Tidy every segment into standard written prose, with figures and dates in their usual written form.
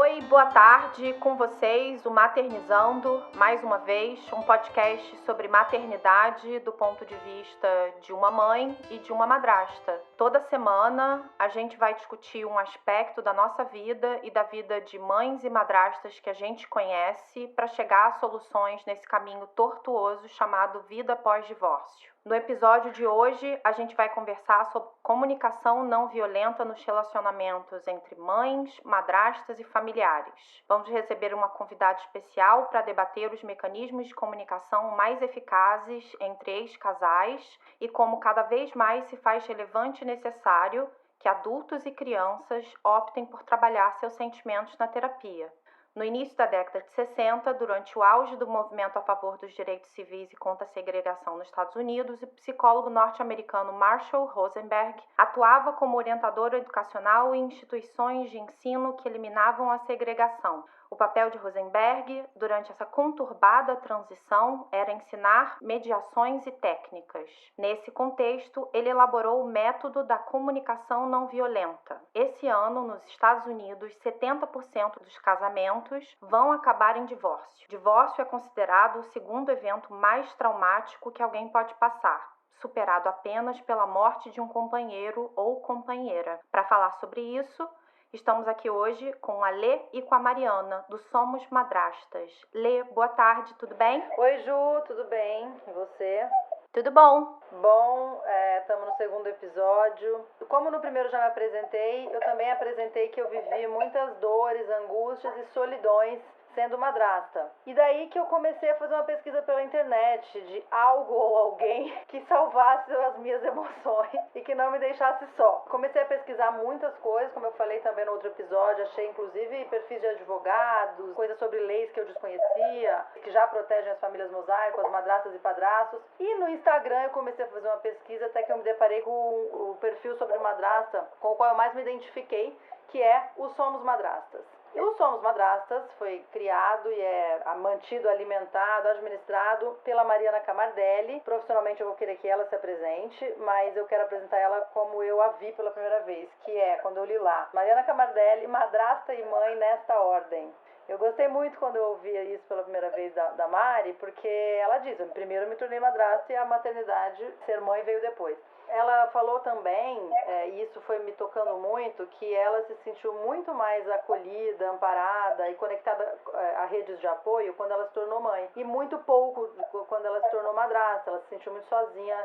Oi, boa tarde, com vocês, o Maternizando, mais uma vez, um podcast sobre maternidade do ponto de vista de uma mãe e de uma madrasta. Toda semana a gente vai discutir um aspecto da nossa vida e da vida de mães e madrastas que a gente conhece para chegar a soluções nesse caminho tortuoso chamado vida pós-divórcio. No episódio de hoje, a gente vai conversar sobre comunicação não violenta nos relacionamentos entre mães, madrastas e familiares. Vamos receber uma convidada especial para debater os mecanismos de comunicação mais eficazes entre ex-casais e como cada vez mais se faz relevante e necessário que adultos e crianças optem por trabalhar seus sentimentos na terapia. No início da década de 60, durante o auge do movimento a favor dos direitos civis e contra a segregação nos Estados Unidos, o psicólogo norte-americano Marshall Rosenberg atuava como orientador educacional em instituições de ensino que eliminavam a segregação. O papel de Rosenberg, durante essa conturbada transição, era ensinar mediações e técnicas. Nesse contexto, ele elaborou o método da comunicação não violenta. Esse ano, nos Estados Unidos, 70% dos casamentos vão acabar em divórcio. Divórcio é considerado o segundo evento mais traumático que alguém pode passar, superado apenas pela morte de um companheiro ou companheira. Para falar sobre isso, estamos aqui hoje com a Lê e com a Mariana, do Somos Madrastas. Lê, boa tarde, tudo bem? Oi, Ju, tudo bem? E você? Tudo bom. Bom, estamos no segundo episódio. Como no primeiro já me apresentei, eu também apresentei que eu vivi muitas dores, angústias e solidões sendo madrasta. E daí que eu comecei a fazer uma pesquisa pela internet de algo ou alguém que salvasse as minhas emoções e que não me deixasse só. Comecei a pesquisar muitas coisas, como eu falei também no outro episódio, achei inclusive perfis de advogados, coisas sobre leis que eu desconhecia, que já protegem as famílias mosaico, as madrastas e padrastos. E no Instagram eu comecei a fazer uma pesquisa até que eu me deparei com o perfil sobre madrasta com o qual eu mais me identifiquei, que é o Somos Madrastas. E o Somos Madrastas foi criado e é mantido, alimentado, administrado pela Mariana Camardelli. Profissionalmente eu vou querer que ela se apresente, mas eu quero apresentar ela como eu a vi pela primeira vez, que é quando eu li lá. Mariana Camardelli, madrasta e mãe nesta ordem. Eu gostei muito quando eu ouvi isso pela primeira vez da Mari, porque ela diz, primeiro eu me tornei madrasta e a maternidade, ser mãe, veio depois. Ela falou também, e isso foi me tocando muito, que ela se sentiu muito mais acolhida, amparada e conectada a redes de apoio quando ela se tornou mãe. E muito pouco quando ela se tornou madrasta, ela se sentiu muito sozinha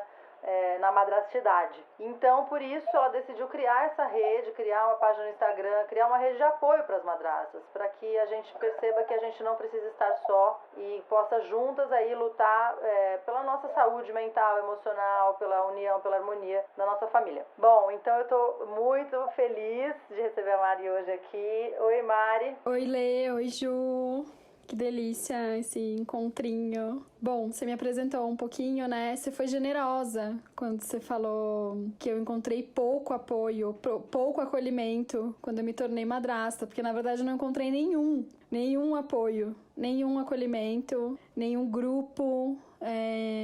na madrastidade. Então, por isso, ela decidiu criar essa rede, criar uma página no Instagram, criar uma rede de apoio para as madrastas, para que a gente perceba que a gente não precisa estar só e possa juntas aí lutar pela nossa saúde mental, emocional, pela união, pela harmonia da nossa família. Bom, então eu tô muito feliz de receber a Mari hoje aqui. Oi, Mari. Oi, Lê. Oi, Ju. Que delícia esse encontrinho. Bom, você me apresentou um pouquinho, né? Você foi generosa quando você falou que eu encontrei pouco apoio, pouco acolhimento quando eu me tornei madrasta, porque na verdade eu não encontrei nenhum apoio, nenhum acolhimento, nenhum grupo.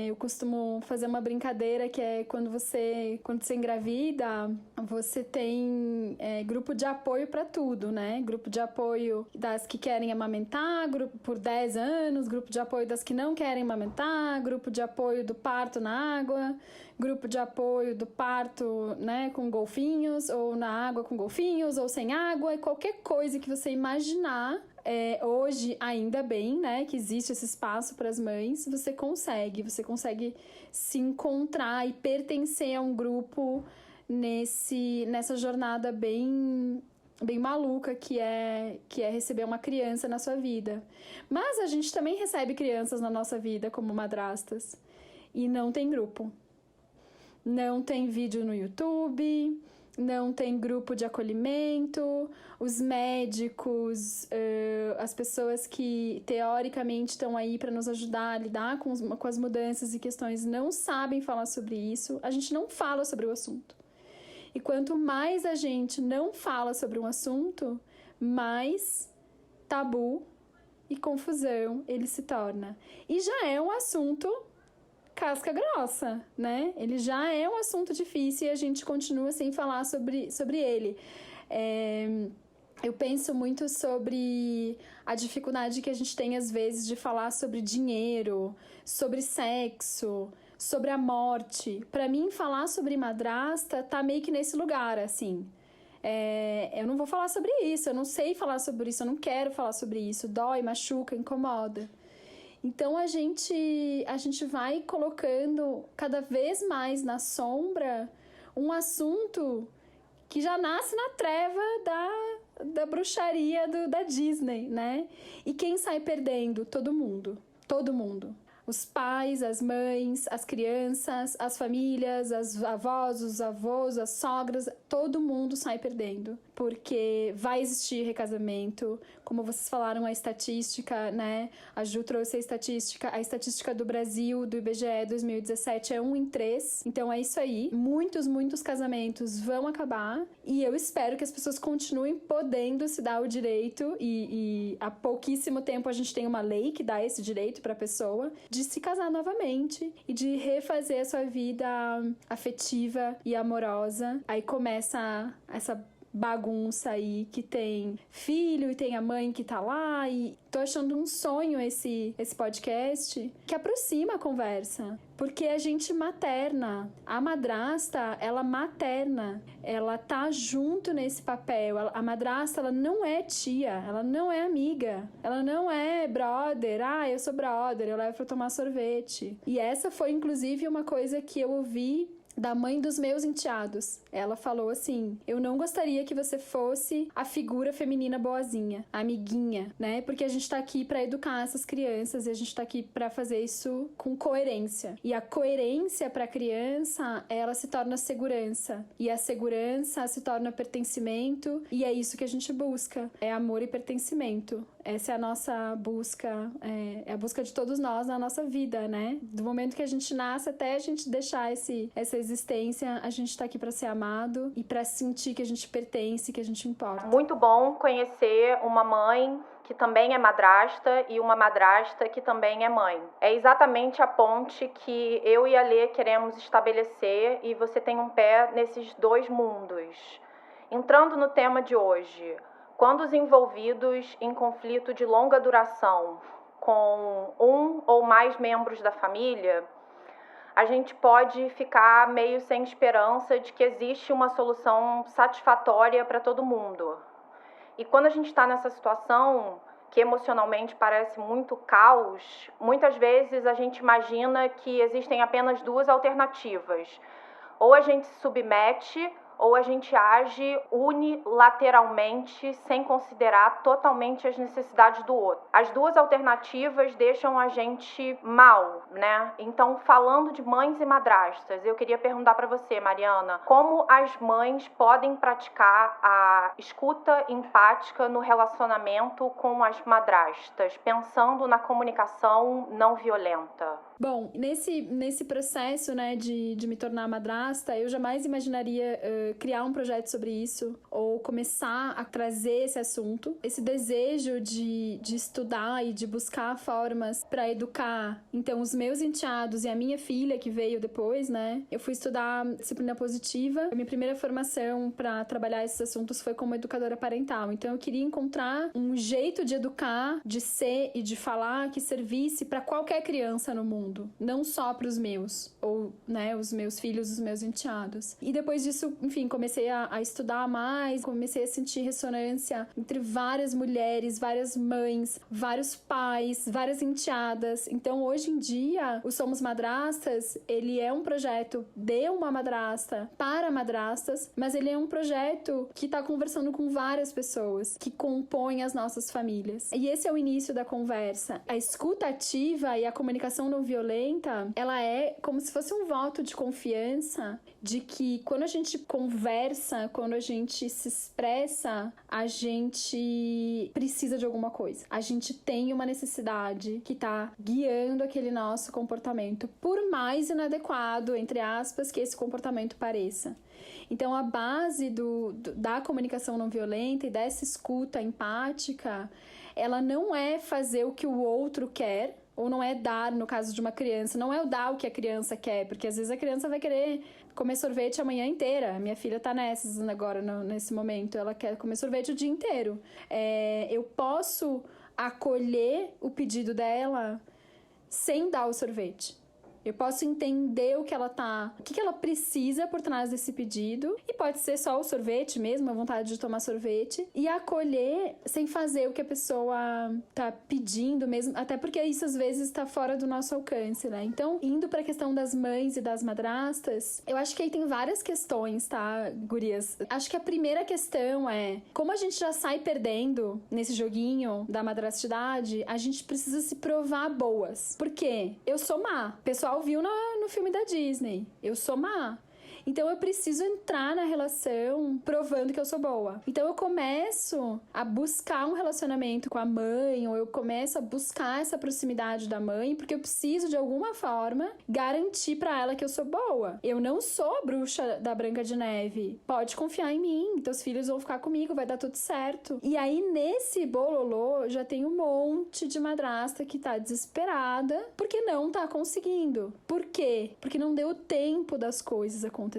Eu costumo fazer uma brincadeira que é quando você engravida, você tem grupo de apoio para tudo, né? Grupo de apoio das que querem amamentar, grupo por 10 anos, grupo de apoio das que não querem amamentar, grupo de apoio do parto na água, grupo de apoio do parto, né, com golfinhos, ou na água com golfinhos, ou sem água, e qualquer coisa que você imaginar. Hoje, ainda bem, né, que existe esse espaço para as mães, você consegue se encontrar e pertencer a um grupo nessa jornada bem maluca que é receber uma criança na sua vida. Mas a gente também recebe crianças na nossa vida como madrastas e não tem grupo. Não tem vídeo no YouTube, não tem grupo de acolhimento, os médicos, as pessoas que teoricamente estão aí para nos ajudar a lidar com as mudanças e questões não sabem falar sobre isso, a gente não fala sobre o assunto. E quanto mais a gente não fala sobre um assunto, mais tabu e confusão ele se torna. E já é um assunto casca grossa, né? Ele já é um assunto difícil e a gente continua sem falar sobre ele. eu penso muito sobre a dificuldade que a gente tem, às vezes, de falar sobre dinheiro, sobre sexo, sobre a morte. Pra mim, falar sobre madrasta tá meio que nesse lugar, assim. Eu não vou falar sobre isso, eu não sei falar sobre isso, eu não quero falar sobre isso. Dói, machuca, incomoda. Então, a gente vai colocando cada vez mais na sombra um assunto que já nasce na treva da bruxaria da Disney, né? E quem sai perdendo? Todo mundo. Todo mundo. Os pais, as mães, as crianças, as famílias, as avós, os avós, as sogras, todo mundo sai perdendo. Porque vai existir recasamento, como vocês falaram, a estatística, né? A Ju trouxe a estatística do Brasil, do IBGE 2017 é 1 em 3. Então é isso aí. Muitos casamentos vão acabar e eu espero que as pessoas continuem podendo se dar o direito e há pouquíssimo tempo a gente tem uma lei que dá esse direito para a pessoa de se casar novamente e de refazer a sua vida afetiva e amorosa. Aí começa essa bagunça aí que tem filho e tem a mãe que tá lá e tô achando um sonho esse podcast que aproxima a conversa, porque a gente materna, a madrasta, ela materna, ela tá junto nesse papel, a madrasta, ela não é tia, ela não é amiga, ela não é brother, eu sou brother, eu levo pra tomar sorvete. E essa foi inclusive uma coisa que eu ouvi da mãe dos meus enteados. Ela falou assim: eu não gostaria que você fosse a figura feminina boazinha, a amiguinha, né? Porque a gente tá aqui pra educar essas crianças e a gente tá aqui pra fazer isso com coerência. E a coerência pra criança, ela se torna segurança. E a segurança se torna pertencimento. E é isso que a gente busca. É amor e pertencimento. Essa é a nossa busca, é a busca de todos nós na nossa vida, né? Do momento que a gente nasce até a gente deixar essa existência, a gente tá aqui pra ser amado e pra sentir que a gente pertence, que a gente importa. Muito bom conhecer uma mãe que também é madrasta e uma madrasta que também é mãe. É exatamente a ponte que eu e a Lê queremos estabelecer e você tem um pé nesses dois mundos. Entrando no tema de hoje, quando os envolvidos em conflito de longa duração com um ou mais membros da família, a gente pode ficar meio sem esperança de que existe uma solução satisfatória para todo mundo. E quando a gente está nessa situação, que emocionalmente parece muito caos, muitas vezes a gente imagina que existem apenas duas alternativas. Ou a gente se submete, ou a gente age unilateralmente sem considerar totalmente as necessidades do outro. As duas alternativas deixam a gente mal, né? Então, falando de mães e madrastas, eu queria perguntar para você, Mariana, como as mães podem praticar a escuta empática no relacionamento com as madrastas, pensando na comunicação não violenta? Bom, nesse processo, né, de me tornar madrasta, eu jamais imaginaria criar um projeto sobre isso ou começar a trazer esse assunto. Esse desejo de estudar e de buscar formas para educar, então, os meus enteados e a minha filha, que veio depois, né? Eu fui estudar disciplina positiva. A minha primeira formação para trabalhar esses assuntos foi como educadora parental. Então, eu queria encontrar um jeito de educar, de ser e de falar que servisse para qualquer criança no mundo. Não só para os meus, ou, né, os meus filhos, os meus enteados. E depois disso, enfim, comecei a estudar mais, comecei a sentir ressonância entre várias mulheres, várias mães, vários pais, várias enteadas. Então, hoje em dia, o Somos Madrastas, ele é um projeto de uma madrasta para madrastas, mas ele é um projeto que está conversando com várias pessoas que compõem as nossas famílias. E esse é o início da conversa. A escuta ativa e a comunicação não violenta, ela é como se fosse um voto de confiança de que quando a gente conversa, quando a gente se expressa, a gente precisa de alguma coisa. A gente tem uma necessidade que tá guiando aquele nosso comportamento, por mais inadequado, entre aspas, que esse comportamento pareça. Então, a base da comunicação não violenta e dessa escuta empática, ela não é fazer o que o outro quer, ou não é dar, no caso de uma criança, não é o dar o que a criança quer, porque às vezes a criança vai querer comer sorvete a manhã inteira. Minha filha tá nessas agora, nesse momento. Ela quer comer sorvete o dia inteiro. Eu posso acolher o pedido dela sem dar o sorvete. Eu posso entender o que ela precisa por trás desse pedido. E pode ser só o sorvete mesmo, a vontade de tomar sorvete. E acolher sem fazer o que a pessoa tá pedindo mesmo. Até porque isso às vezes tá fora do nosso alcance, né? Então, indo pra questão das mães e das madrastas, eu acho que aí tem várias questões, tá, gurias? Acho que a primeira questão é, como a gente já sai perdendo nesse joguinho da madrastidade, a gente precisa se provar boas. Por quê? Eu sou má. Pessoal viu no filme da Disney. Eu sou má. Então eu preciso entrar na relação provando que eu sou boa. Então eu começo a buscar um relacionamento com a mãe, ou eu começo a buscar essa proximidade da mãe, porque eu preciso de alguma forma garantir pra ela que eu sou boa. Eu não sou a bruxa da Branca de Neve. Pode confiar em mim. Teus filhos vão ficar comigo, vai dar tudo certo. E aí nesse bololô já tem um monte de madrasta que tá desesperada porque não tá conseguindo. Por quê? Porque não deu tempo das coisas acontecerem.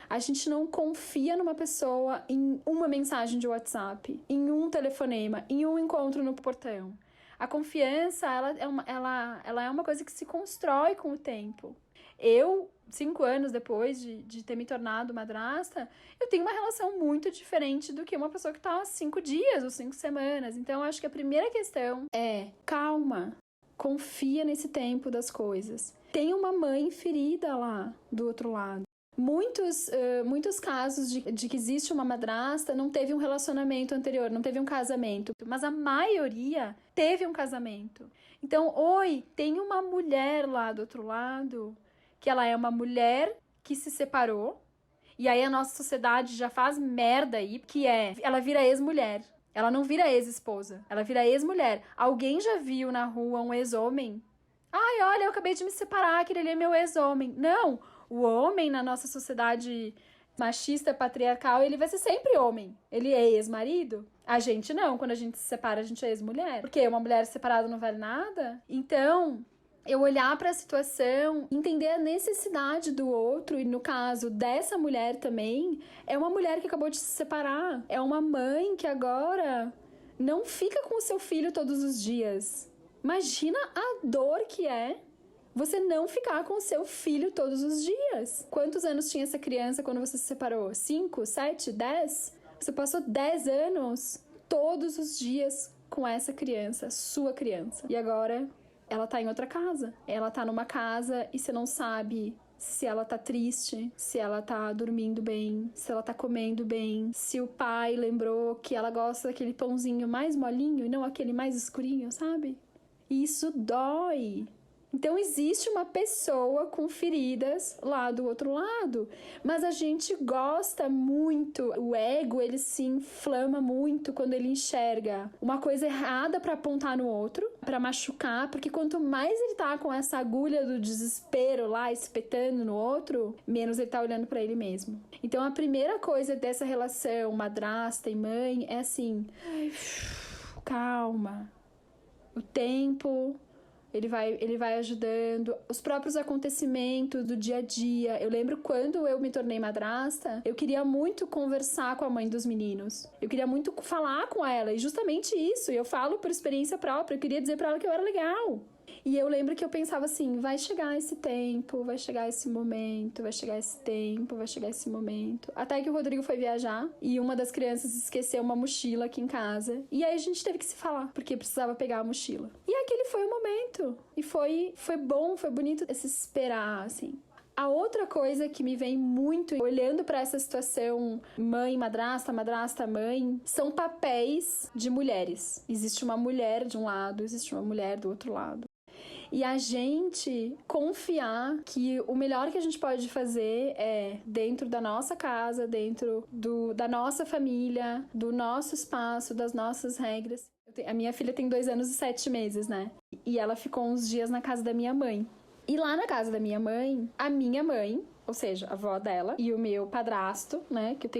A gente não confia numa pessoa em uma mensagem de WhatsApp, em um telefonema, em um encontro no portão. A confiança, ela é uma coisa que se constrói com o tempo. Eu, 5 anos depois de ter me tornado madrasta, eu tenho uma relação muito diferente do que uma pessoa que tá há 5 dias ou 5 semanas. Então, acho que a primeira questão é calma, confia nesse tempo das coisas. Tem uma mãe ferida lá do outro lado. Muitos casos de que existe uma madrasta não teve um relacionamento anterior, não teve um casamento, mas a maioria teve um casamento. Então, tem uma mulher lá do outro lado, que ela é uma mulher que se separou, e aí a nossa sociedade já faz merda aí, ela vira ex-mulher. Ela não vira ex-esposa, ela vira ex-mulher. Alguém já viu na rua um ex-homem? Ai, olha, eu acabei de me separar, aquele ali é meu ex-homem. Não! O homem, na nossa sociedade machista, patriarcal, ele vai ser sempre homem. Ele é ex-marido. A gente não. Quando a gente se separa, a gente é ex-mulher. Porque uma mulher separada não vale nada. Então, eu olhar pra situação, entender a necessidade do outro, e no caso dessa mulher também, é uma mulher que acabou de se separar. É uma mãe que agora não fica com o seu filho todos os dias. Imagina a dor que é você não ficar com o seu filho todos os dias. Quantos anos tinha essa criança quando você se separou? 5, 7, 10? Você passou 10 anos todos os dias com essa criança, sua criança. E agora ela tá em outra casa. Ela tá numa casa e você não sabe se ela tá triste, se ela tá dormindo bem, se ela tá comendo bem, se o pai lembrou que ela gosta daquele pãozinho mais molinho e não aquele mais escurinho, sabe? E isso dói. Então existe uma pessoa com feridas lá do outro lado, mas a gente gosta muito, o ego ele se inflama muito quando ele enxerga uma coisa errada pra apontar no outro, pra machucar, porque quanto mais ele tá com essa agulha do desespero lá espetando no outro, menos ele tá olhando pra ele mesmo. Então a primeira coisa dessa relação madrasta e mãe é assim, calma, o tempo ele vai ajudando, os próprios acontecimentos do dia a dia. Eu lembro quando eu me tornei madrasta, eu queria muito conversar com a mãe dos meninos. Eu queria muito falar com ela, e justamente isso, eu falo por experiência própria, eu queria dizer pra ela que eu era legal. E eu lembro que eu pensava assim, vai chegar esse tempo, vai chegar esse momento, vai chegar esse tempo, vai chegar esse momento. Até que o Rodrigo foi viajar e uma das crianças esqueceu uma mochila aqui em casa. E aí a gente teve que se falar, porque precisava pegar a mochila. E aquele foi o momento. E foi bom, foi bonito se esperar, assim. A outra coisa que me vem muito olhando pra essa situação mãe, madrasta, madrasta, mãe, são papéis de mulheres. Existe uma mulher de um lado, existe uma mulher do outro lado. E a gente confiar que o melhor que a gente pode fazer é dentro da nossa casa, dentro da nossa família, do nosso espaço, das nossas regras. A minha filha tem 2 anos e 7 meses, né? E ela ficou uns dias na casa da minha mãe. E lá na casa da minha mãe, a minha mãe, ou seja, a avó dela, e o meu padrasto, né? Que eu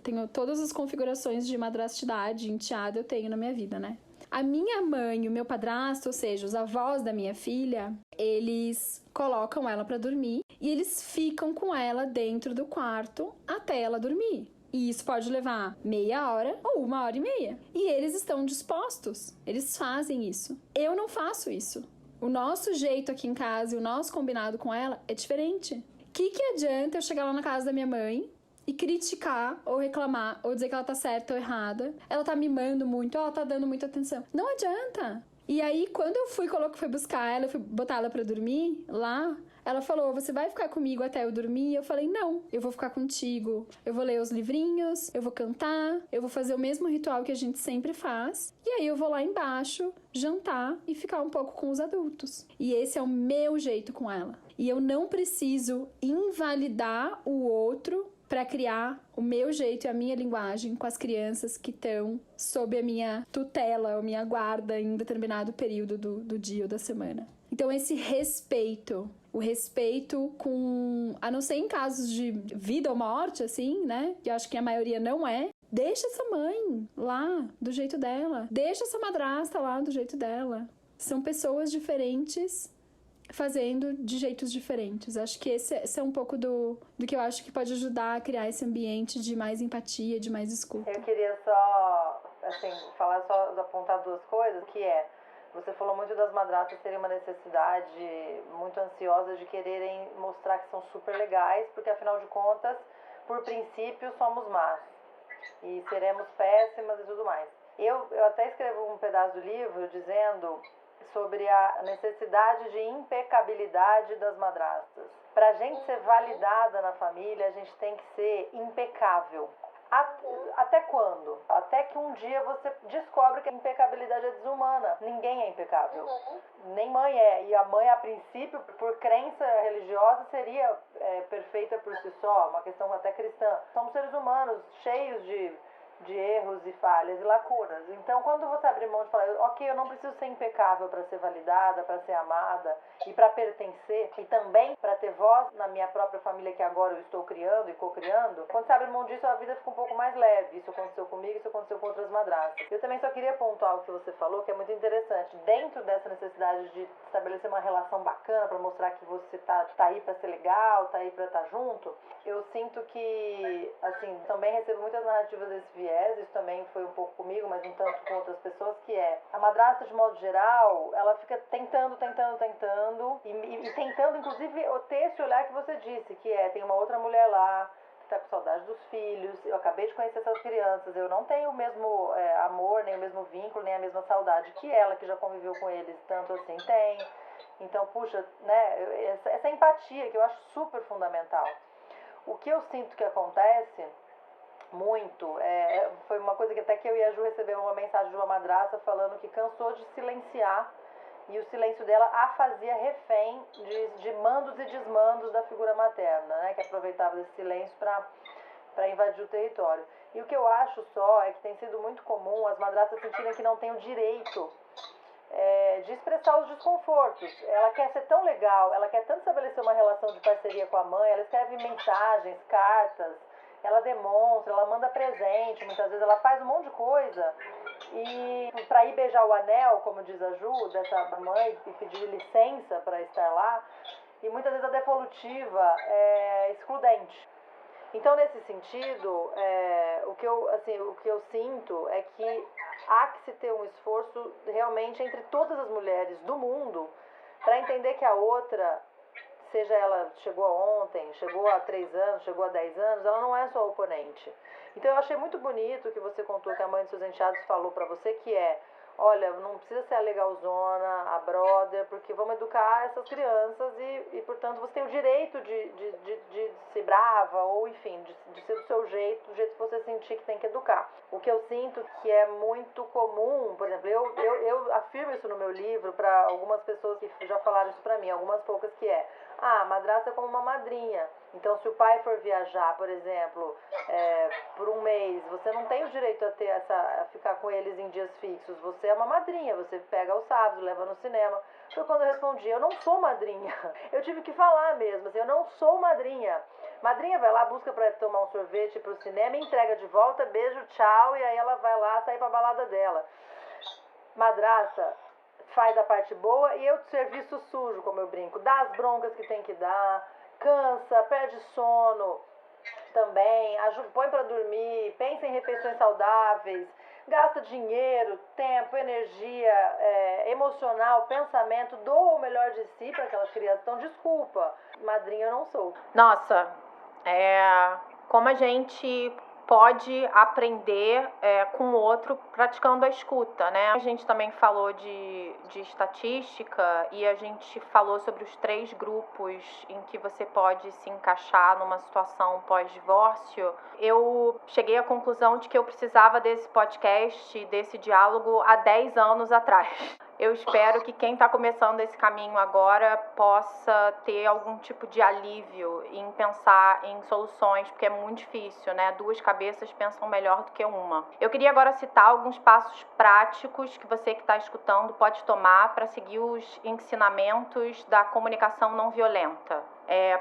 tenho todas as configurações de madrastidade, enteada eu tenho na minha vida, né? A minha mãe e o meu padrasto, ou seja, os avós da minha filha, eles colocam ela pra dormir e eles ficam com ela dentro do quarto até ela dormir. E isso pode levar meia hora ou 1h30. E eles estão dispostos, eles fazem isso. Eu não faço isso. O nosso jeito aqui em casa e o nosso combinado com ela é diferente. O que adianta eu chegar lá na casa da minha mãe e criticar ou reclamar ou dizer que ela tá certa ou errada? Ela tá mimando muito, ela tá dando muita atenção. Não adianta. E aí, quando eu fui buscar ela, eu fui botar ela pra dormir lá, ela falou, você vai ficar comigo até eu dormir? Eu falei, não, eu vou ficar contigo. Eu vou ler os livrinhos, eu vou cantar, eu vou fazer o mesmo ritual que a gente sempre faz. E aí eu vou lá embaixo, jantar e ficar um pouco com os adultos. E esse é o meu jeito com ela. E eu não preciso invalidar o outro para criar o meu jeito e a minha linguagem com as crianças que estão sob a minha tutela, a minha guarda em determinado período do dia ou da semana. Então esse respeito, o respeito com, a não ser em casos de vida ou morte, assim, né? Que eu acho que a maioria não é. Deixa essa mãe lá do jeito dela. Deixa essa madrasta lá do jeito dela. São pessoas diferentes fazendo de jeitos diferentes. Acho que esse é um pouco do que eu acho que pode ajudar a criar esse ambiente de mais empatia, de mais escuta. Eu queria só, assim, apontar duas coisas, que é, você falou muito das madrastas terem uma necessidade muito ansiosa de quererem mostrar que são super legais, porque afinal de contas, por princípio, somos más e seremos péssimas e tudo mais. Eu até escrevo um pedaço do livro dizendo sobre a necessidade de impecabilidade das madrastas. Para a gente ser validada na família, a gente tem que ser impecável. Até quando? Até que um dia você descobre que a impecabilidade é desumana. Ninguém é impecável. Nem mãe é. E a mãe, a princípio, por crença religiosa, seria perfeita por si só, uma questão até cristã. Somos seres humanos cheios de erros e falhas e lacunas. Então, quando você abre mão de falar, ok, eu não preciso ser impecável para ser validada, para ser amada e para pertencer, e também para ter voz na minha própria família que agora eu estou criando e co-criando, quando você abre mão disso, a vida fica um pouco mais leve. Isso aconteceu comigo, isso aconteceu com outras madrastas. Eu também só queria pontuar o que você falou, que é muito interessante. Dentro dessa necessidade de estabelecer uma relação bacana para mostrar que você tá aí para ser legal, tá aí para estar junto, eu sinto que, assim, também recebo muitas narrativas desse viés, isso também foi um pouco comigo, mas um tanto com outras pessoas, que é, a madrasta, de modo geral, ela fica tentando, e tentando, inclusive, ter esse olhar que você disse, que é, tem uma outra mulher lá, que tá com saudade dos filhos, eu acabei de conhecer essas crianças, eu não tenho o mesmo amor, nem o mesmo vínculo, nem a mesma saudade que ela, que já conviveu com eles, tanto assim, tem. Então, puxa, né, essa empatia que eu acho super fundamental. O que eu sinto que acontece muito, foi uma coisa que até que eu e a Ju recebemos uma mensagem de uma madrasta falando que cansou de silenciar e o silêncio dela a fazia refém de mandos e desmandos da figura materna, né, que aproveitava desse silêncio para invadir o território. E o que eu acho só é que tem sido muito comum as madrastas sentirem que não têm o direito de expressar os desconfortos. Ela quer ser tão legal, ela quer tanto estabelecer uma relação de parceria com a mãe, ela escreve mensagens, cartas, ela demonstra, ela manda presente, muitas vezes ela faz um monte de coisa. E para ir beijar o anel, como diz a Ju, dessa mãe, e pedir licença para estar lá, e muitas vezes a devolutiva é excludente. Então, nesse sentido, o que eu sinto é que há que se ter um esforço realmente entre todas as mulheres do mundo para entender que a outra, seja ela chegou ontem, chegou há 3 anos, chegou há 10 anos, ela não é só oponente. Então eu achei muito bonito que você contou que a mãe de seus enteados falou para você, que olha, não precisa ser a legalzona, a brother, porque vamos educar essas crianças e portanto, você tem o direito de ser brava, ou enfim, de ser do seu jeito, do jeito que você sentir que tem que educar. O que eu sinto que é muito comum, por exemplo, eu afirmo isso no meu livro para algumas pessoas que já falaram isso para mim, algumas poucas, que a madrasta é como uma madrinha. Então, se o pai for viajar, por exemplo, por um mês, você não tem o direito a ficar com eles em dias fixos. Você é uma madrinha, você pega os sábados, leva no cinema. Foi quando eu respondi, eu não sou madrinha. Eu tive que falar mesmo, assim, eu não sou madrinha. Madrinha vai lá, busca pra tomar um sorvete pro cinema, entrega de volta, beijo, tchau, e aí ela vai lá sair pra balada dela. Madrasta faz a parte boa e eu serviço sujo, como eu brinco, dá as broncas que tem que dar, cansa, perde sono também, põe para dormir, pensa em refeições saudáveis, gasta dinheiro, tempo, energia, emocional, pensamento, doa o melhor de si para aquelas crianças. Então, desculpa, madrinha eu não sou. Nossa, como a gente pode aprender com o outro praticando a escuta, né? A gente também falou de estatística e a gente falou sobre os 3 grupos em que você pode se encaixar numa situação pós-divórcio. Eu cheguei à conclusão de que eu precisava desse podcast, desse diálogo há 10 anos atrás. Eu espero que quem está começando esse caminho agora possa ter algum tipo de alívio em pensar em soluções, porque é muito difícil, né? 2 cabeças pensam melhor do que uma. Eu queria agora citar alguns passos práticos que você que está escutando pode tomar para seguir os ensinamentos da comunicação não violenta.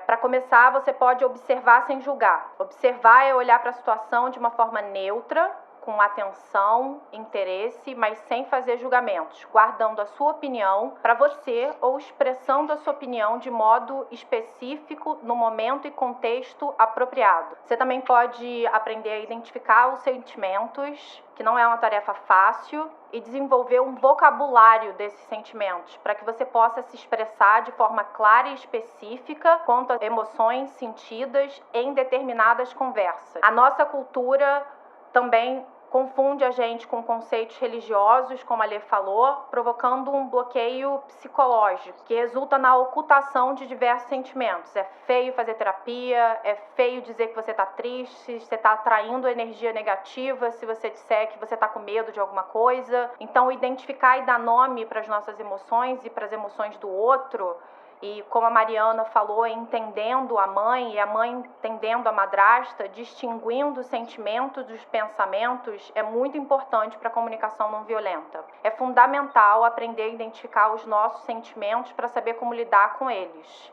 Para começar, você pode observar sem julgar. Observar é olhar para a situação de uma forma neutra, com atenção, interesse, mas sem fazer julgamentos, guardando a sua opinião para você ou expressando a sua opinião de modo específico no momento e contexto apropriado. Você também pode aprender a identificar os sentimentos, que não é uma tarefa fácil, e desenvolver um vocabulário desses sentimentos, para que você possa se expressar de forma clara e específica quanto às emoções sentidas em determinadas conversas. A nossa cultura também confunde a gente com conceitos religiosos, como a Lê falou, provocando um bloqueio psicológico, que resulta na ocultação de diversos sentimentos. É feio fazer terapia, é feio dizer que você está triste, você está atraindo energia negativa se você disser que você está com medo de alguma coisa. Então, identificar e dar nome para as nossas emoções e para as emoções do outro, e como a Mariana falou, entendendo a mãe e a mãe entendendo a madrasta, distinguindo os sentimentos dos pensamentos, é muito importante para a comunicação não violenta. É fundamental aprender a identificar os nossos sentimentos para saber como lidar com eles.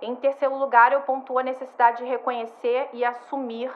Em terceiro lugar, eu pontuo a necessidade de reconhecer e assumir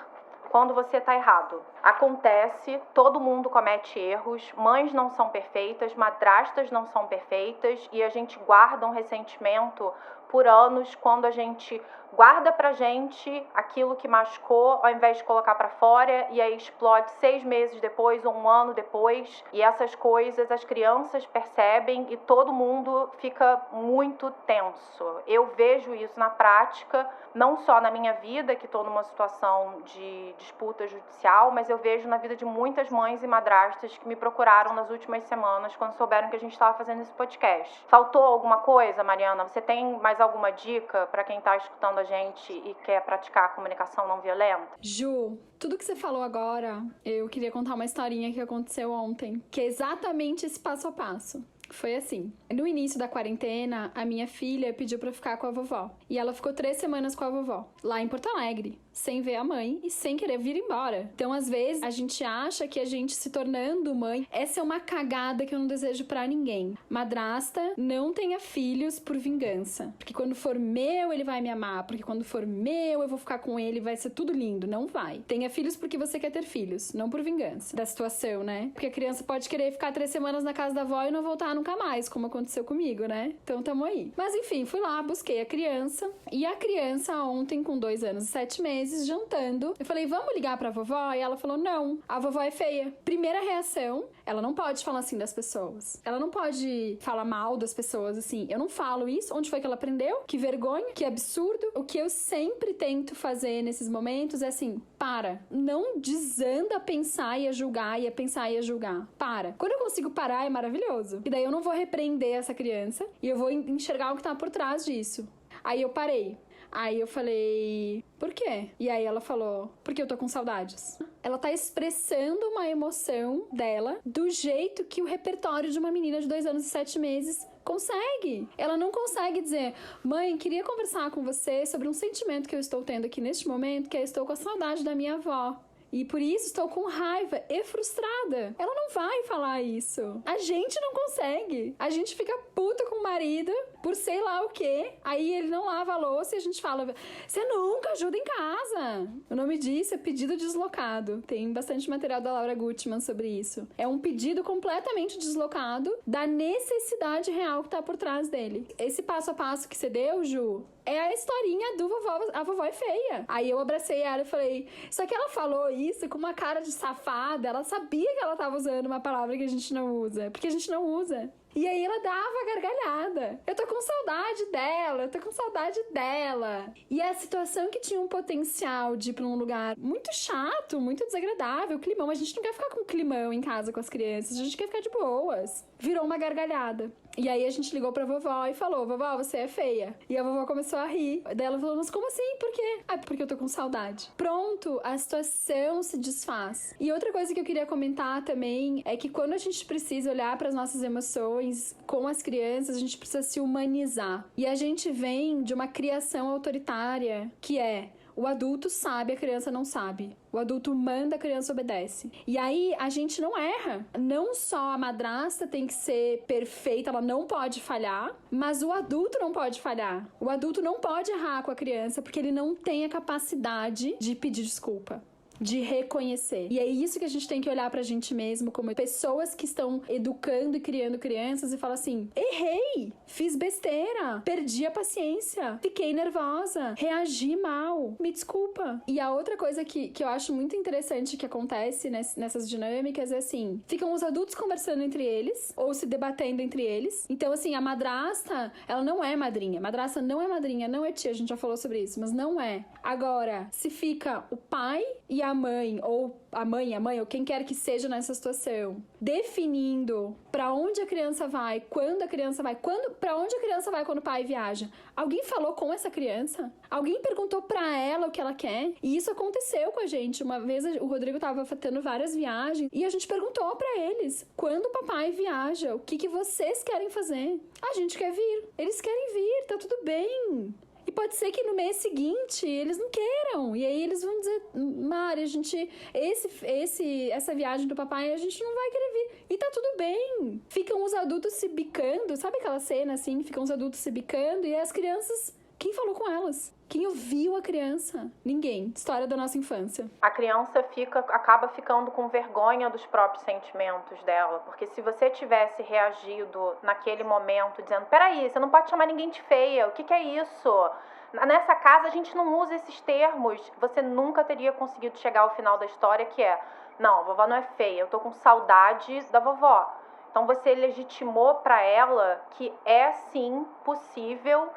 quando você está errado. Acontece, todo mundo comete erros, mães não são perfeitas, madrastas não são perfeitas e a gente guarda um ressentimento por anos quando a gente guarda pra gente aquilo que machucou ao invés de colocar pra fora e aí explode 6 meses depois ou 1 ano depois e essas coisas as crianças percebem e todo mundo fica muito tenso. Eu vejo isso na prática, não só na minha vida, que estou numa situação de disputa judicial, mas eu vejo na vida de muitas mães e madrastas que me procuraram nas últimas semanas quando souberam que a gente estava fazendo esse podcast. Faltou alguma coisa, Mariana? Você tem mais alguma dica para quem está escutando a gente e quer praticar a comunicação não violenta? Ju, tudo que você falou agora, eu queria contar uma historinha que aconteceu ontem, que é exatamente esse passo a passo. Foi assim, no início da quarentena, a minha filha pediu pra ficar com a vovó. E ela ficou 3 semanas com a vovó, lá em Porto Alegre, sem ver a mãe e sem querer vir embora. Então, às vezes, a gente acha que a gente se tornando mãe, essa é uma cagada que eu não desejo pra ninguém. Madrasta, não tenha filhos por vingança. Porque quando for meu, ele vai me amar. Porque quando for meu, eu vou ficar com ele, vai ser tudo lindo. Não vai. Tenha filhos porque você quer ter filhos, não por vingança da situação, né? Porque a criança pode querer ficar 3 semanas na casa da avó e não voltar nunca mais, como aconteceu comigo, né? Então, tamo aí. Mas, enfim, fui lá, busquei a criança. E a criança ontem, com 2 anos e 7 meses, jantando, eu falei, vamos ligar pra vovó? E ela falou, não, a vovó é feia. Primeira reação, ela não pode falar assim das pessoas. Ela não pode falar mal das pessoas, assim. Eu não falo isso. Onde foi que ela aprendeu? Que vergonha, que absurdo. O que eu sempre tento fazer nesses momentos é assim, para. Não desanda a pensar e a julgar e a pensar e a julgar. Para. Quando eu consigo parar, é maravilhoso. E daí eu não vou repreender essa criança e eu vou enxergar o que tá por trás disso. Aí eu parei. Aí eu falei, por quê? E aí ela falou, porque eu tô com saudades. Ela tá expressando uma emoção dela do jeito que o repertório de uma menina de 2 anos e 7 meses consegue. Ela não consegue dizer, mãe, queria conversar com você sobre um sentimento que eu estou tendo aqui neste momento, que eu estou com a saudade da minha avó. e por isso estou com raiva e frustrada. Ela não vai falar isso. A gente não consegue. A gente fica puta com o marido por sei lá o quê. Aí ele não lava a louça e a gente fala: você nunca ajuda em casa. O nome disso é pedido deslocado. Tem bastante material da Laura Gutman sobre isso. É um pedido completamente deslocado da necessidade real que tá por trás dele. Esse passo a passo que você deu, Ju, é a historinha do a vovó é feia. Aí eu abracei ela e falei, só que ela falou isso com uma cara de safada, ela sabia que ela tava usando uma palavra que a gente não usa, porque a gente não usa. E aí ela dava gargalhada. Eu tô com saudade dela, eu tô com saudade dela. E a situação que tinha um potencial de ir pra um lugar muito chato, muito desagradável, climão. A gente não quer ficar com climão em casa com as crianças, a gente quer ficar de boas. Virou uma gargalhada. E aí a gente ligou pra vovó e falou, vovó, você é feia. E a vovó começou a rir. Daí ela falou, mas como assim? Por quê? Ah, porque eu tô com saudade. Pronto, a situação se desfaz. E outra coisa que eu queria comentar também é que quando a gente precisa olhar pras nossas emoções com as crianças, a gente precisa se humanizar. E a gente vem de uma criação autoritária que é: o adulto sabe, a criança não sabe. O adulto manda, a criança obedece. E aí, a gente não erra. Não só a madrasta tem que ser perfeita, ela não pode falhar, mas o adulto não pode falhar. O adulto não pode errar com a criança, porque ele não tem a capacidade de pedir desculpa, de reconhecer. E é isso que a gente tem que olhar pra gente mesmo, como pessoas que estão educando e criando crianças, e falar assim: errei, fiz besteira, perdi a paciência, fiquei nervosa, reagi mal, me desculpa. E a outra coisa que eu acho muito interessante que acontece nessas dinâmicas é assim, ficam os adultos conversando entre eles, ou se debatendo entre eles. Então assim, a madrasta, ela não é madrinha. Madrasta não é madrinha, não é tia, a gente já falou sobre isso, mas não é. Agora, se fica o pai e a mãe, ou a mãe, ou quem quer que seja nessa situação, definindo pra onde a criança vai, quando a criança vai, pra onde a criança vai quando o pai viaja. Alguém falou com essa criança? Alguém perguntou pra ela o que ela quer? E isso aconteceu com a gente. Uma vez o Rodrigo tava tendo várias viagens e a gente perguntou pra eles: quando o papai viaja, o que vocês querem fazer? A gente quer vir. Eles querem vir, tá tudo bem. E pode ser que no mês seguinte eles não queiram. E aí eles vão dizer: Mari, a gente... Essa viagem do papai a gente não vai querer vir. E tá tudo bem. Ficam os adultos se bicando. Sabe aquela cena assim? Ficam os adultos se bicando e as crianças... Quem falou com elas? Quem ouviu a criança? Ninguém. História da nossa infância. A criança acaba ficando com vergonha dos próprios sentimentos dela. Porque se você tivesse reagido naquele momento dizendo: peraí, você não pode chamar ninguém de feia, o que é isso? Nessa casa a gente não usa esses termos. Você nunca teria conseguido chegar ao final da história, que é: não, a vovó não é feia, eu tô com saudade da vovó. Então você legitimou pra ela que é sim possível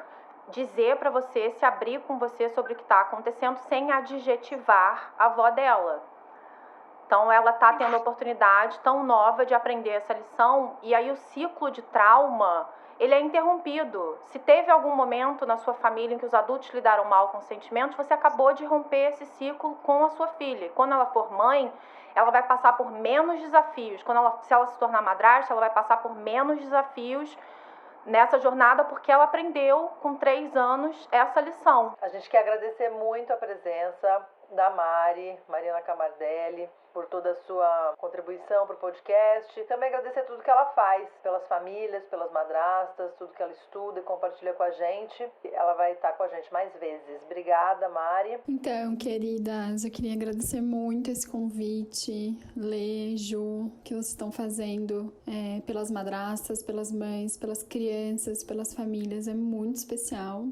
dizer pra você, se abrir com você sobre o que tá acontecendo sem adjetivar a avó dela. Então ela tá tendo a oportunidade tão nova de aprender essa lição, e aí o ciclo de trauma, ele é interrompido. Se teve algum momento na sua família em que os adultos lidaram mal com os sentimentos, você acabou de romper esse ciclo com a sua filha. Quando ela for mãe, ela vai passar por menos desafios. Se ela se tornar madrasta, ela vai passar por menos desafios nessa jornada, porque ela aprendeu com 3 anos essa lição. A gente quer agradecer muito a presença da Mariana Camardelli, por toda a sua contribuição para o podcast. Também agradecer tudo que ela faz pelas famílias, pelas madrastas, tudo que ela estuda e compartilha com a gente. Ela vai estar com a gente mais vezes. Obrigada, Mari. Então, queridas, eu queria agradecer muito esse convite, Lê, Ju, que vocês estão fazendo pelas madrastas, pelas mães, pelas crianças, pelas famílias. É muito especial.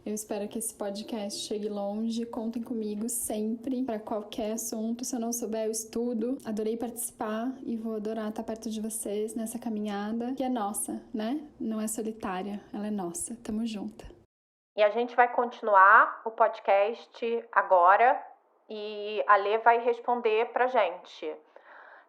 Eu espero que esse podcast chegue longe. Contem comigo sempre para qualquer assunto. Se eu não souber, eu estudo. Adorei participar e vou adorar estar perto de vocês nessa caminhada que é nossa, né? Não é solitária, ela é nossa. Tamo junto. E a gente vai continuar o podcast agora e a Lê vai responder pra gente.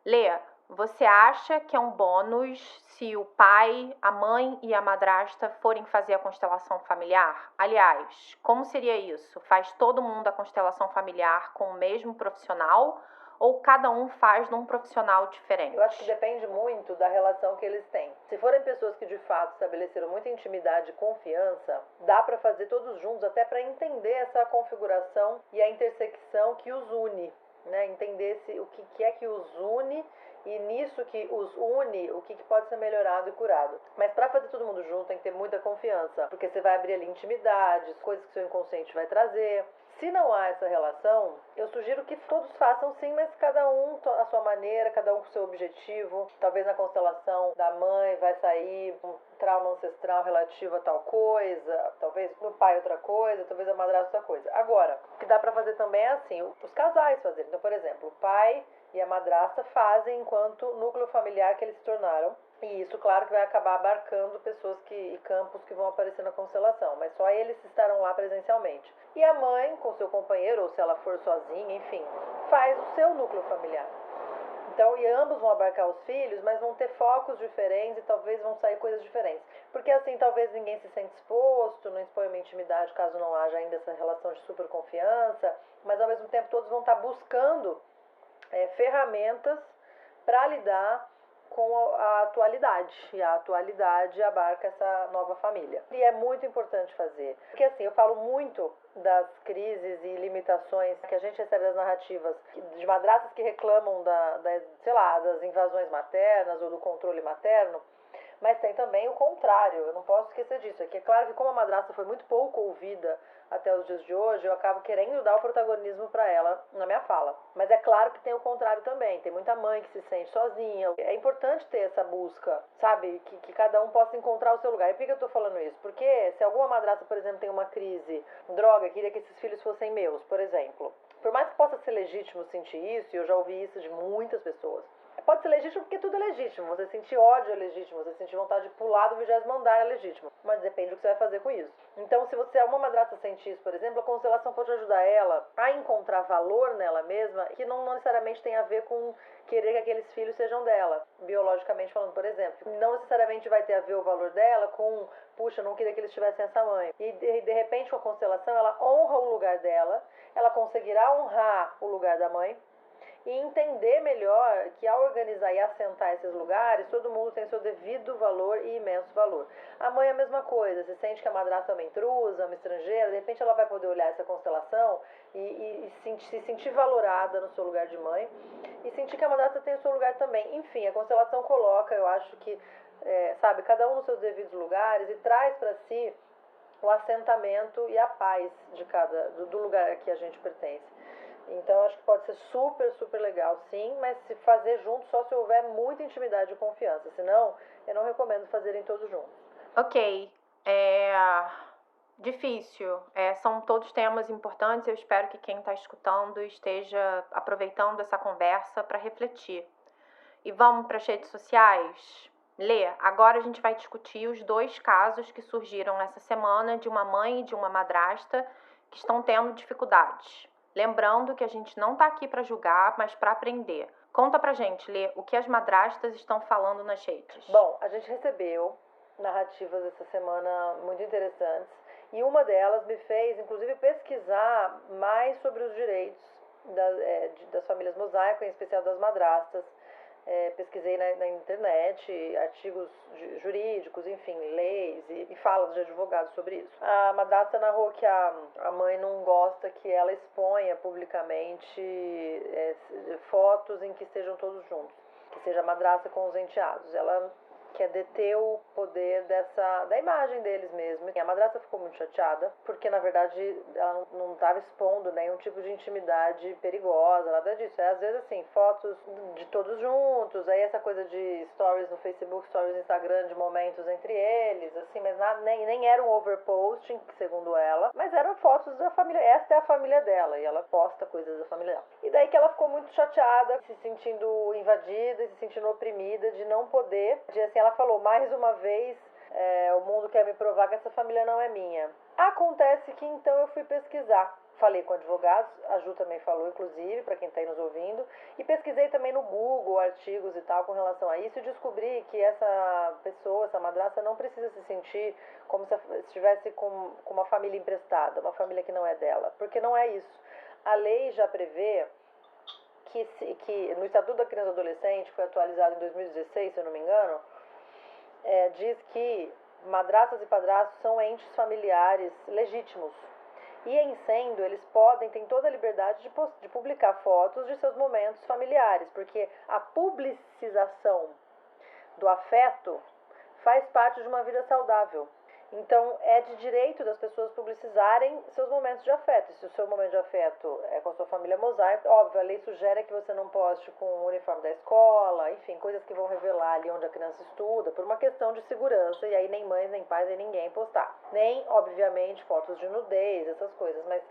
Lê, você acha que é um bônus se o pai, a mãe e a madrasta forem fazer a constelação familiar? Aliás, como seria isso? Faz todo mundo a constelação familiar com o mesmo profissional ou cada um faz num profissional diferente? Eu acho que depende muito da relação que eles têm. Se forem pessoas que de fato estabeleceram muita intimidade e confiança, dá para fazer todos juntos, até para entender essa configuração e a intersecção que os une. né? Entender o que é que os une e nisso que os une, o que pode ser melhorado e curado. Mas para fazer todo mundo junto tem que ter muita confiança, porque você vai abrir ali intimidades, coisas que seu inconsciente vai trazer. Se não há essa relação, eu sugiro que todos façam sim, mas cada um à sua maneira, cada um com o seu objetivo. Talvez na constelação da mãe vai sair um trauma ancestral relativo a tal coisa, talvez no pai outra coisa, talvez a madrasta outra coisa. Agora, o que dá para fazer também é assim, os casais fazerem. Então, por exemplo, o pai e a madrasta fazem enquanto núcleo familiar que eles se tornaram. E isso, claro, que vai acabar abarcando pessoas e campos que vão aparecer na constelação, mas só eles estarão lá presencialmente. E a mãe, com seu companheiro, ou se ela for sozinha, enfim, faz o seu núcleo familiar. Então, e ambos vão abarcar os filhos, mas vão ter focos diferentes e talvez vão sair coisas diferentes. Porque assim, talvez ninguém se sente exposto, não expõe uma intimidade caso não haja ainda essa relação de super confiança, mas ao mesmo tempo todos vão estar buscando ferramentas para lidar com a atualidade, e a atualidade abarca essa nova família. E é muito importante fazer, porque assim, eu falo muito das crises e limitações que a gente recebe das narrativas de madrastas que reclamam das invasões maternas ou do controle materno, mas tem também o contrário, eu não posso esquecer disso. É que é claro que como a madrasta foi muito pouco ouvida até os dias de hoje, eu acabo querendo dar o protagonismo para ela na minha fala. Mas é claro que tem o contrário também, tem muita mãe que se sente sozinha. É importante ter essa busca, sabe? Que cada um possa encontrar o seu lugar. E por que eu tô falando isso? Porque se alguma madrasta, por exemplo, tem uma crise, droga, queria que esses filhos fossem meus, por exemplo. Por mais que possa ser legítimo sentir isso, e eu já ouvi isso de muitas pessoas, pode ser legítimo porque tudo é legítimo. Você sentir ódio é legítimo, você sentir vontade de pular do 20º andar é legítimo. Mas depende do que você vai fazer com isso. Então, se você é uma madrasta sentir isso, por exemplo, a constelação pode ajudar ela a encontrar valor nela mesma, que não necessariamente tem a ver com querer que aqueles filhos sejam dela, biologicamente falando, por exemplo. Não necessariamente vai ter a ver o valor dela com, puxa, não queria que eles tivessem essa mãe. E de repente, com a constelação, ela honra o lugar dela, ela conseguirá honrar o lugar da mãe, e entender melhor que ao organizar e assentar esses lugares, todo mundo tem seu devido valor e imenso valor. A mãe é a mesma coisa, se sente que a madrasta é uma intrusa, uma estrangeira, de repente ela vai poder olhar essa constelação e se sentir valorada no seu lugar de mãe e sentir que a madrasta tem o seu lugar também. Enfim, a constelação coloca, eu acho que, cada um nos seus devidos lugares e traz para si o assentamento e a paz do lugar a que a gente pertence. Então, acho que pode ser super, super legal, sim, mas se fazer junto só se houver muita intimidade e confiança. Senão, eu não recomendo fazerem todos juntos. Ok. Difícil. São todos temas importantes. Eu espero que quem está escutando esteja aproveitando essa conversa para refletir. E vamos para as redes sociais? Lê, agora a gente vai discutir os 2 casos que surgiram essa semana de uma mãe e de uma madrasta que estão tendo dificuldades. Lembrando que a gente não está aqui para julgar, mas para aprender. Conta pra gente, Lê, o que as madrastas estão falando nas redes. Bom, a gente recebeu narrativas essa semana muito interessantes e uma delas me fez, inclusive, pesquisar mais sobre os direitos das famílias mosaico, em especial das madrastas. Pesquisei na internet artigos jurídicos, enfim, leis e falas de advogados sobre isso. A madrasta narrou que a mãe não gosta que ela exponha publicamente fotos em que estejam todos juntos, que seja a madrasta com os enteados. Ela quer deter o poder da imagem deles mesmo. E a madrasta ficou muito chateada, porque na verdade ela não estava expondo nenhum tipo de intimidade perigosa, nada disso. Às vezes assim, fotos de todos juntos, aí essa coisa de stories no Facebook, stories no Instagram, de momentos entre eles, assim, mas nem era um overposting, segundo ela, mas eram fotos da família, esta é a família dela, e ela posta coisas da família dela. E daí que ela ficou muito chateada, se sentindo invadida, se sentindo oprimida, de não poder, assim, ela falou, mais uma vez, o mundo quer me provar que essa família não é minha. Acontece que então eu fui pesquisar. Falei com advogados, a Ju também falou, inclusive, para quem está aí nos ouvindo, e pesquisei também no Google artigos e tal com relação a isso e descobri que essa pessoa, essa madrasta, não precisa se sentir como se estivesse com uma família emprestada, uma família que não é dela, porque não é isso. A lei já prevê que no Estatuto da Criança e do Adolescente, foi atualizado em 2016, se eu não me engano, diz que madrastas e padrastos são entes familiares legítimos E em sendo, eles têm toda a liberdade de publicar fotos de seus momentos familiares, porque a publicização do afeto faz parte de uma vida saudável. Então, é de direito das pessoas publicizarem seus momentos de afeto. Se o seu momento de afeto é com a sua família mosaico, óbvio, a lei sugere que você não poste com o uniforme da escola, enfim, coisas que vão revelar ali onde a criança estuda, por uma questão de segurança, e aí nem mães, nem pais, nem ninguém postar. Nem, obviamente, fotos de nudez, essas coisas, mas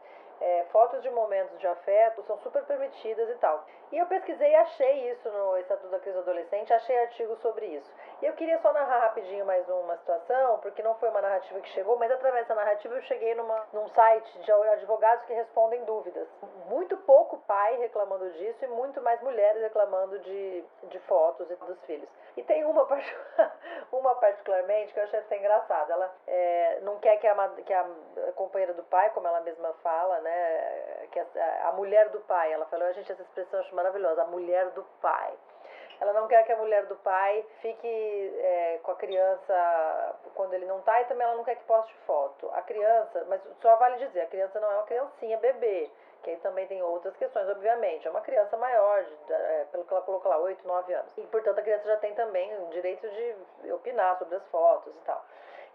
fotos de momentos de afeto são super permitidas e tal. E eu pesquisei e achei isso no Estatuto da Criança e do Adolescente, achei artigos sobre isso. E eu queria só narrar rapidinho mais uma situação, porque não foi uma narrativa que chegou, mas através dessa narrativa eu cheguei num site de advogados que respondem dúvidas. Muito pouco pai reclamando disso e muito mais mulheres reclamando de fotos e dos filhos. E tem uma particularmente que eu achei até engraçada. Ela não quer que a companheira do pai, como ela mesma fala, né, que a mulher do pai, ela falou, gente, essa expressão eu acho maravilhosa, a mulher do pai. Ela não quer que a mulher do pai fique com a criança quando ele não tá, e também ela não quer que poste foto. A criança, mas só vale dizer, a criança não é uma criancinha bebê, que aí também tem outras questões, obviamente. É uma criança maior, pelo que ela colocou lá, 8, 9 anos. E, portanto, a criança já tem também o direito de opinar sobre as fotos e tal.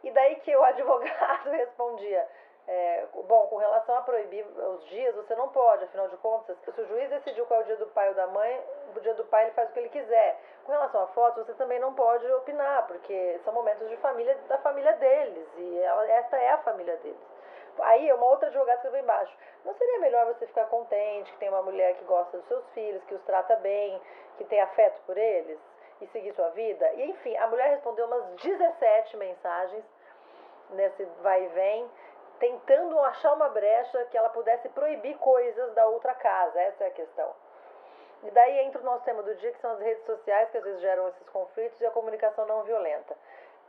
E daí que o advogado respondia... bom, com relação a proibir os dias, você não pode, afinal de contas, se o juiz decidiu qual é o dia do pai ou da mãe, o dia do pai ele faz o que ele quiser. Com relação a fotos, você também não pode opinar, porque são momentos de família, da família deles, e esta é a família deles. Aí, uma outra advogada escreveu embaixo, não seria melhor você ficar contente que tem uma mulher que gosta dos seus filhos, que os trata bem, que tem afeto por eles, e seguir sua vida? E, enfim, a mulher respondeu umas 17 mensagens nesse vai e vem, tentando achar uma brecha que ela pudesse proibir coisas da outra casa. Essa é a questão. E daí entra o nosso tema do dia, que são as redes sociais, que às vezes geram esses conflitos, e a comunicação não violenta.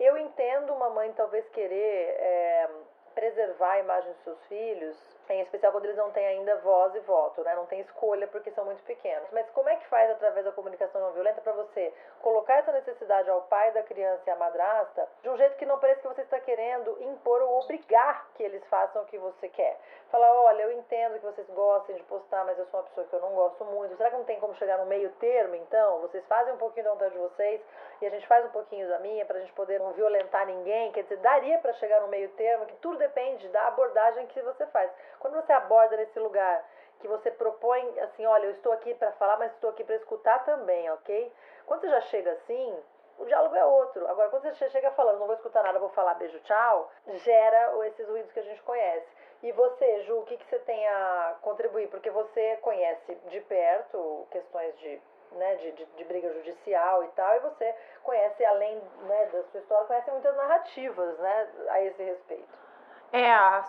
Eu entendo uma mãe talvez querer preservar a imagem dos seus filhos, em especial quando eles não têm ainda voz e voto, né? Não tem escolha porque são muito pequenos. Mas como é que faz através da comunicação não violenta para você colocar essa necessidade ao pai da criança e à madrasta de um jeito que não pareça que você está querendo impor ou obrigar que eles façam o que você quer? Falar, olha, eu entendo que vocês gostem de postar, mas eu sou uma pessoa que eu não gosto muito. Será que não tem como chegar no meio termo, então? Vocês fazem um pouquinho da vontade de vocês e a gente faz um pouquinho da minha, pra gente poder não violentar ninguém. Quer dizer, daria para chegar no meio termo, que tudo depende da abordagem que você faz. Quando você aborda nesse lugar que você propõe, assim, olha, eu estou aqui para falar, mas estou aqui para escutar também, ok? Quando você já chega assim, o diálogo é outro. Agora, quando você chega falando, não vou escutar nada, vou falar beijo, tchau, gera esses ruídos que a gente conhece. E você, Ju, o que você tem a contribuir? Porque você conhece de perto questões de briga judicial e tal, e você conhece, além, né, da sua história, conhece muitas narrativas, né, a esse respeito.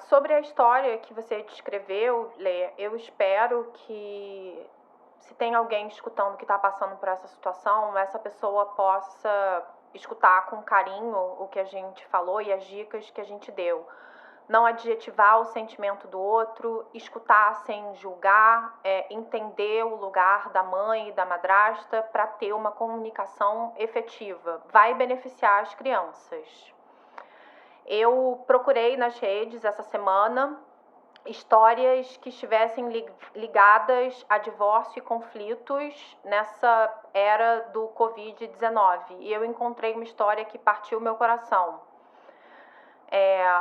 Sobre a história que você descreveu, Lê, eu espero que, se tem alguém escutando que está passando por essa situação, essa pessoa possa escutar com carinho o que a gente falou e as dicas que a gente deu. Não adjetivar o sentimento do outro, escutar sem julgar, entender o lugar da mãe e da madrasta para ter uma comunicação efetiva. Vai beneficiar as crianças. Eu procurei nas redes essa semana histórias que estivessem ligadas a divórcio e conflitos nessa era do Covid-19. E eu encontrei uma história que partiu meu coração.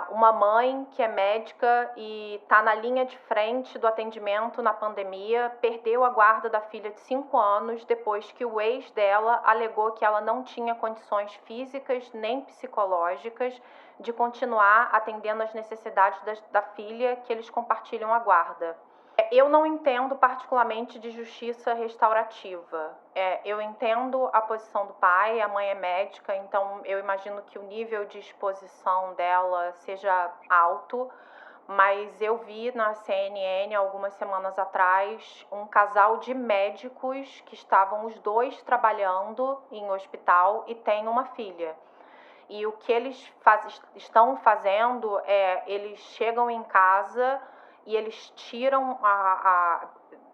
Uma mãe que é médica e está na linha de frente do atendimento na pandemia, perdeu a guarda da filha de 5 anos depois que o ex dela alegou que ela não tinha condições físicas nem psicológicas de continuar atendendo às necessidades da filha que eles compartilham a guarda. Eu não entendo particularmente de justiça restaurativa. Eu entendo a posição do pai, a mãe é médica, então eu imagino que o nível de exposição dela seja alto, mas eu vi na CNN algumas semanas atrás um casal de médicos que estavam os dois trabalhando em hospital e têm uma filha. E o que eles estão fazendo eles chegam em casa e eles tiram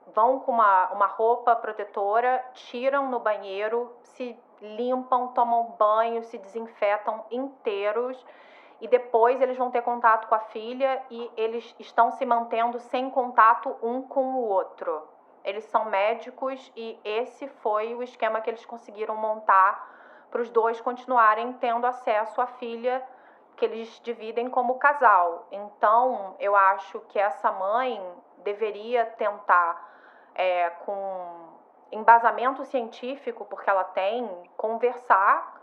vão com uma roupa protetora, tiram no banheiro, se limpam, tomam banho, se desinfetam inteiros e depois eles vão ter contato com a filha e eles estão se mantendo sem contato um com o outro. Eles são médicos e esse foi o esquema que eles conseguiram montar para os dois continuarem tendo acesso à filha que eles dividem como casal. Então, eu acho que essa mãe deveria tentar, com embasamento científico, porque ela tem, conversar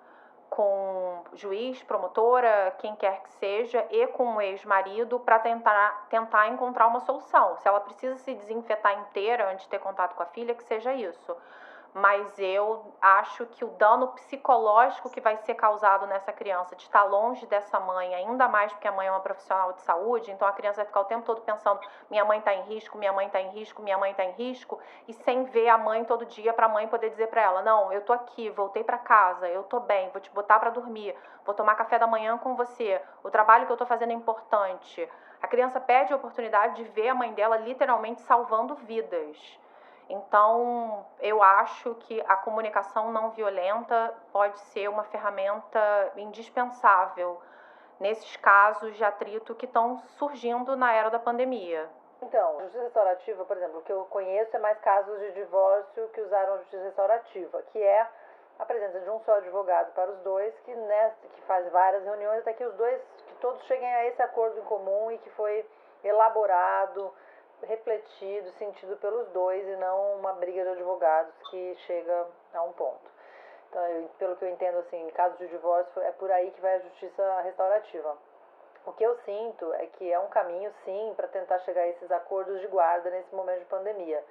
com juiz, promotora, quem quer que seja, e com o ex-marido para tentar encontrar uma solução. Se ela precisa se desinfetar inteira antes de ter contato com a filha, que seja isso. Mas eu acho que o dano psicológico que vai ser causado nessa criança de estar longe dessa mãe, ainda mais porque a mãe é uma profissional de saúde, então a criança vai ficar o tempo todo pensando, minha mãe está em risco, minha mãe está em risco, minha mãe está em risco, e sem ver a mãe todo dia para a mãe poder dizer para ela, não, eu tô aqui, voltei para casa, eu tô bem, vou te botar para dormir, vou tomar café da manhã com você, o trabalho que eu tô fazendo é importante. A criança perde a oportunidade de ver a mãe dela literalmente salvando vidas. Então, eu acho que a comunicação não violenta pode ser uma ferramenta indispensável nesses casos de atrito que estão surgindo na era da pandemia. Então, justiça restaurativa, por exemplo, o que eu conheço é mais casos de divórcio que usaram a justiça restaurativa, que é a presença de um só advogado para os dois, que faz várias reuniões até que que todos cheguem a esse acordo em comum e que foi elaborado, refletido, sentido pelos dois e não uma briga de advogados que chega a um ponto. Então, pelo que eu entendo, assim, em casos de divórcio, é por aí que vai a justiça restaurativa. O que eu sinto é que é um caminho, sim, para tentar chegar a esses acordos de guarda nesse momento de pandemia.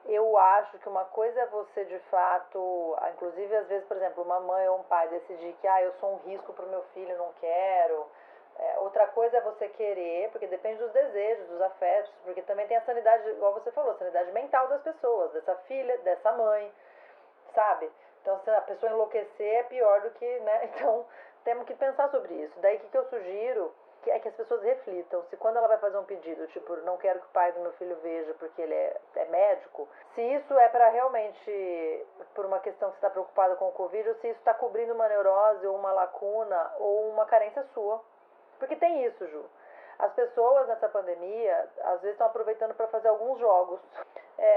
Eu acho que uma coisa é você, de fato, inclusive, às vezes, por exemplo, uma mãe ou um pai decidir que eu sou um risco para o meu filho, não quero. Outra coisa é você querer, porque depende dos desejos, dos afetos, porque também tem a sanidade, igual você falou, a sanidade mental das pessoas, dessa filha, dessa mãe, sabe? Então, se a pessoa enlouquecer é pior do que, né? Então, temos que pensar sobre isso. Daí, o que eu sugiro é que as pessoas reflitam. Se quando ela vai fazer um pedido, tipo, não quero que o pai do meu filho veja porque ele é médico, se isso é para realmente, por uma questão que você está preocupada com o Covid, ou se isso está cobrindo uma neurose ou uma lacuna ou uma carência sua. Porque tem isso, Ju. As pessoas nessa pandemia, às vezes, estão aproveitando para fazer alguns jogos.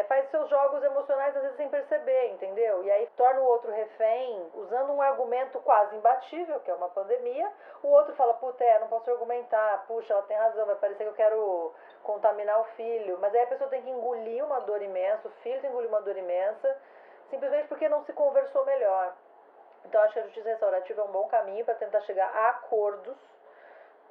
Faz seus jogos emocionais, às vezes, sem perceber, entendeu? E aí torna o outro refém, usando um argumento quase imbatível, que é uma pandemia. O outro fala, puta, não posso argumentar. Puxa, ela tem razão, vai parecer que eu quero contaminar o filho. Mas aí a pessoa tem que engolir uma dor imensa, o filho tem que engolir uma dor imensa, simplesmente porque não se conversou melhor. Então, acho que a justiça restaurativa é um bom caminho para tentar chegar a acordos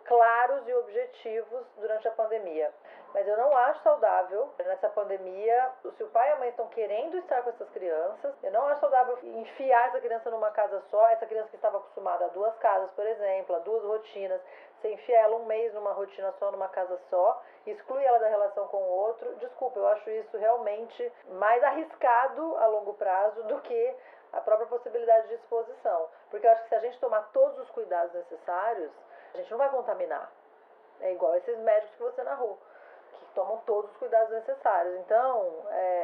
claros e objetivos durante a pandemia. Mas eu não acho saudável, nessa pandemia, se o pai e a mãe estão querendo estar com essas crianças, eu não acho saudável enfiar essa criança numa casa só, essa criança que estava acostumada a 2 casas, por exemplo, a 2 rotinas, você enfia ela um mês numa rotina só, numa casa só, exclui ela da relação com o outro. Desculpa, eu acho isso realmente mais arriscado a longo prazo do que a própria possibilidade de exposição. Porque eu acho que se a gente tomar todos os cuidados necessários, a gente não vai contaminar. É igual esses médicos que você narrou, que tomam todos os cuidados necessários. Então,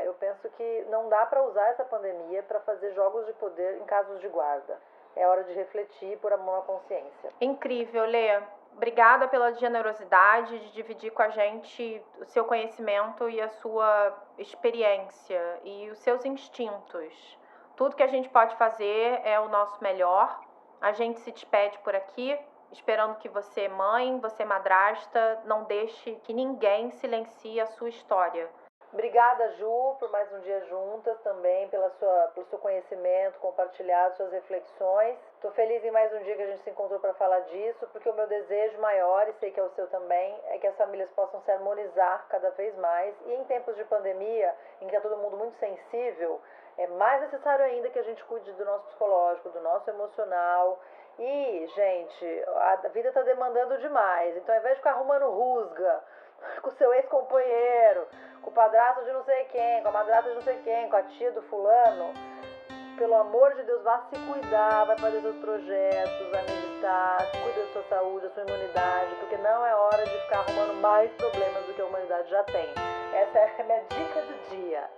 eu penso que não dá para usar essa pandemia para fazer jogos de poder em casos de guarda. É hora de refletir por amor à consciência. Incrível, Lê. Obrigada pela generosidade de dividir com a gente o seu conhecimento e a sua experiência e os seus instintos. Tudo que a gente pode fazer é o nosso melhor. A gente se despede por aqui, esperando que você, mãe, você, madrasta, não deixe que ninguém silencie a sua história. Obrigada, Ju, por mais um dia juntas também, pelo seu conhecimento compartilhado, suas reflexões. Estou feliz em mais um dia que a gente se encontrou para falar disso, porque o meu desejo maior, e sei que é o seu também, é que as famílias possam se harmonizar cada vez mais. E em tempos de pandemia, em que está todo mundo muito sensível, é mais necessário ainda que a gente cuide do nosso psicológico, do nosso emocional. E, gente, a vida está demandando demais. Então, ao invés de ficar arrumando rusga com o seu ex-companheiro, com o padrasto de não sei quem, com a madrasta de não sei quem, com a tia do fulano, pelo amor de Deus, vá se cuidar, vai fazer seus projetos, vai meditar, cuida da sua saúde, da sua imunidade, porque não é hora de ficar arrumando mais problemas do que a humanidade já tem. Essa é a minha dica do dia.